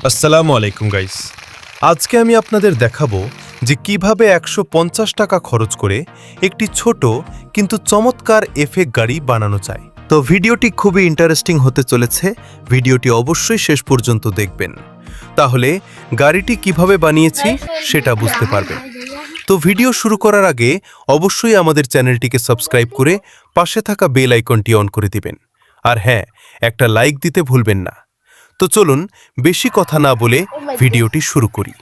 আসসালামু আলাইকুম গাইস। আজকে আমি আপনাদের দেখাবো যে কিভাবে ১৫০ টাকা খরচ করে একটি ছোট কিন্তু চমৎকার এফেক্ট গাড়ি বানানো যায়। তো ভিডিওটি খুবই ইন্টারেস্টিং হতে চলেছে, ভিডিওটি অবশ্যই শেষ পর্যন্ত দেখবেন, তাহলে গাড়িটি কিভাবে বানিয়েছি সেটা বুঝতে পারবেন। তো ভিডিও শুরু করার আগে অবশ্যই আমাদের চ্যানেলটিকে সাবস্ক্রাইব করে পাশে থাকা বেল আইকনটি অন করে দিবেন, আর হ্যাঁ, একটা লাইক দিতে ভুলবেন না। তো চলুন বেশি কথা না বলে ভিডিওটি শুরু করি।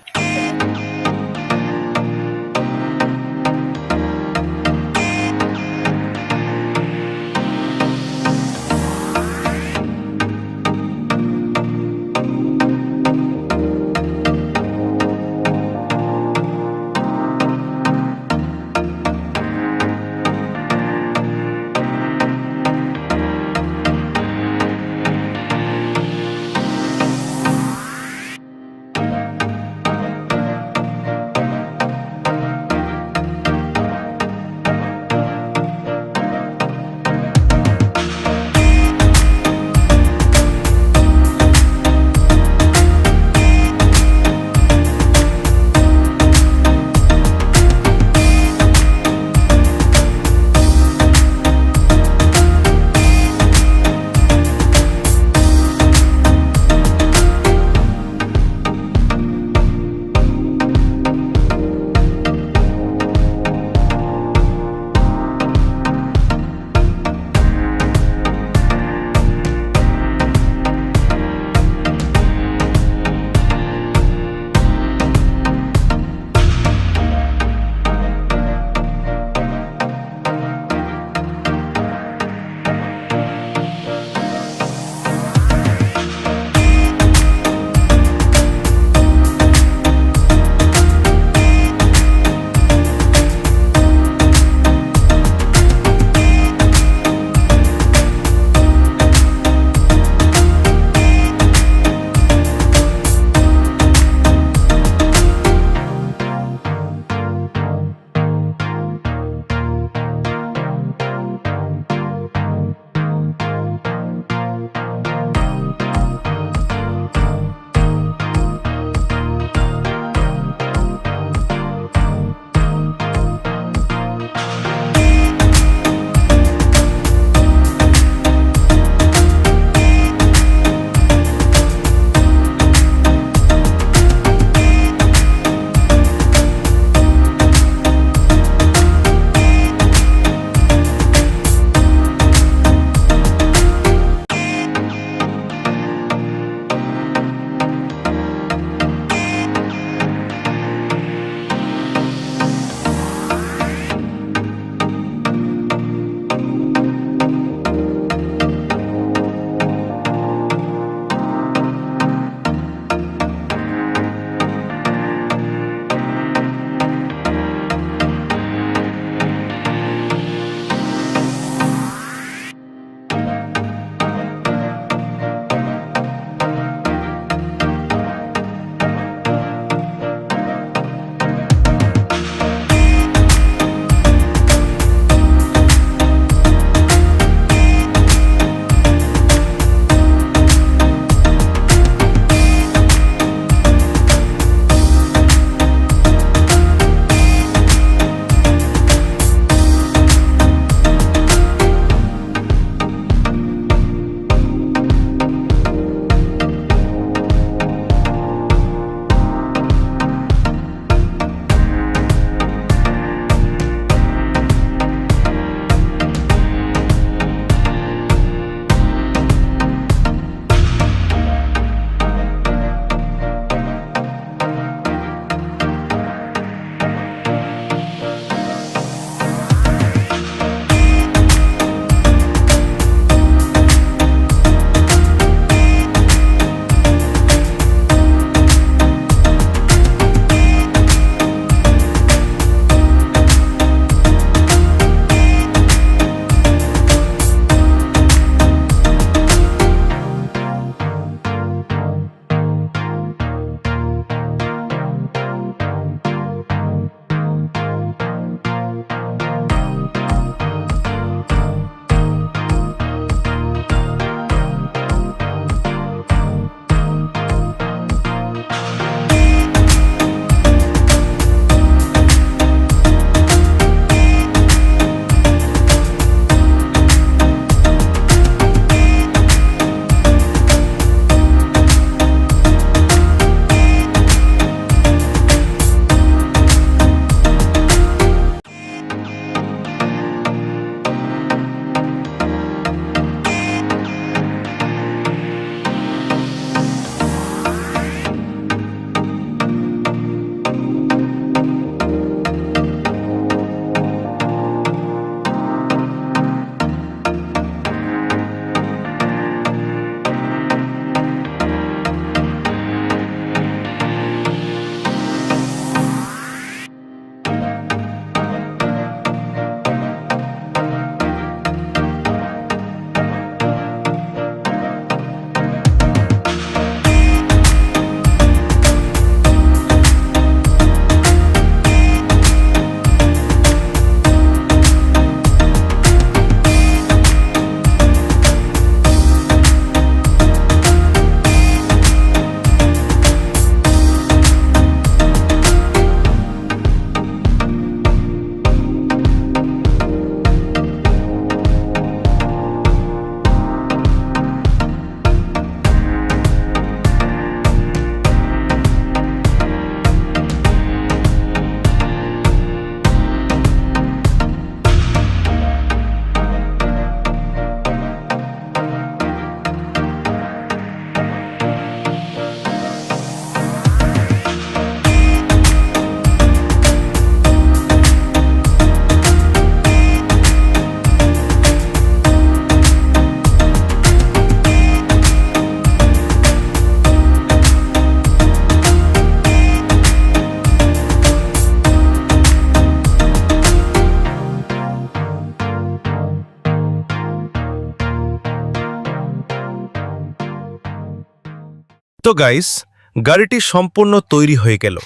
গাইস, গাড়িটি সম্পূর্ণ তৈরি হয়ে গেল।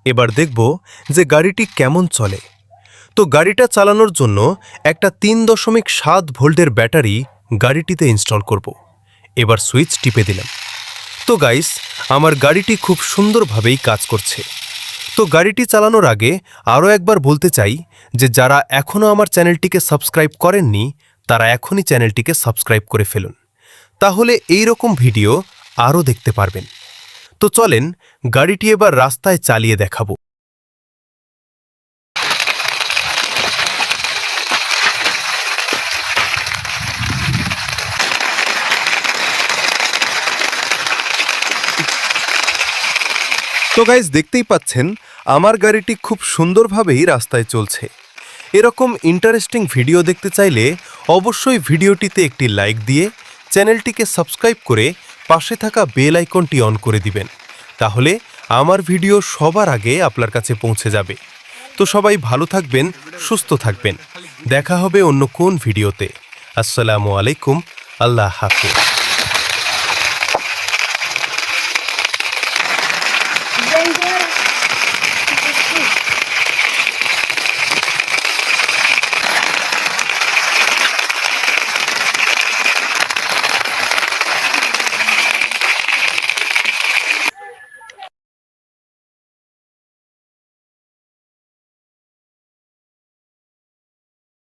এবার দেখব যে গাড়িটি কেমন চলে। তো গাড়িটা চালানোর জন্য একটা 3.7 ভোল্টের ব্যাটারি গাড়িটিতে ইনস্টল করব। এবার সুইচ টিপে দিলাম। তো গাইস, আমার গাড়িটি খুব সুন্দরভাবেই কাজ করছে। তো গাড়িটি চালানোর আগে আরও একবার বলতে চাই যে যারা এখনও আমার চ্যানেলটিকে সাবস্ক্রাইব করেননি তারা এখনই চ্যানেলটিকে সাবস্ক্রাইব করে ফেলুন, তাহলে এই রকম ভিডিও আরও দেখতে পারবেন। তো চলেন গাড়িটি এবার রাস্তায় চালিয়ে দেখাবো। তো গাইস, দেখতেই পাচ্ছেন আমার গাড়িটি খুব সুন্দরভাবেই রাস্তায় চলছে। এরকম ইন্টারেস্টিং ভিডিও দেখতে চাইলে অবশ্যই ভিডিওটিতে একটি লাইক দিয়ে চ্যানেলটিকে সাবস্ক্রাইব করে পাশে থাকা বেল আইকনটি অন করে দিবেন, তাহলে আমার ভিডিও সবার আগে আপনার কাছে পৌঁছে যাবে। তো সবাই ভালো থাকবেন, সুস্থ থাকবেন। দেখা হবে অন্য কোন ভিডিওতে। আসসালামু আলাইকুম, আল্লাহ হাফেজ।